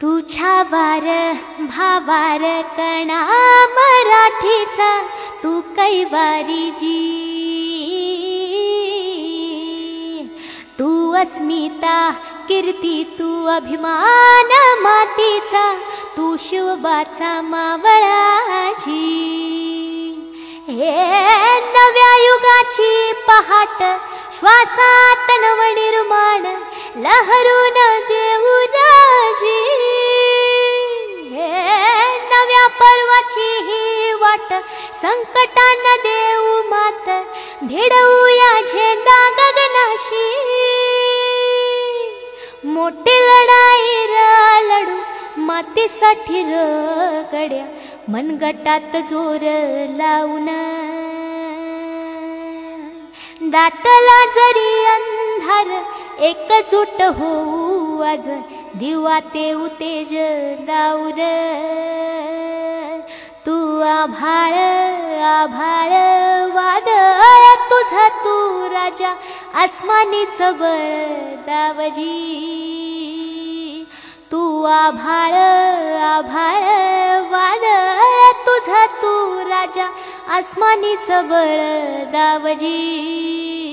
तुझ्या वार भावार कणा मराठीचा तू कैवारी जी। तू अस्मिता कीर्ती तू अभिमान मातीचा तू शिवबाचा मावळाची। हे नव्या युगाची पहाट श्वासात नवनिर्माण लहरून देऊ राजी। हे नव्या पर्वाची ही वाट संकटांना देऊ मात भिडवूया झेंडा गगनाशी। मोठी लढाई लढू मातीसाठी गड्या मनगटात जोर लावून। दाटला जरी अंधार एकजूट होऊ आज दिवा ते उतेज दाऊर। तू आभाळ आभाळ वादळ तुझा तू राजा आसमानीच बळ दावजी। तू आभाळ आभाळ वादळ तुझा तू राजा आसमानीच बळ दावजी।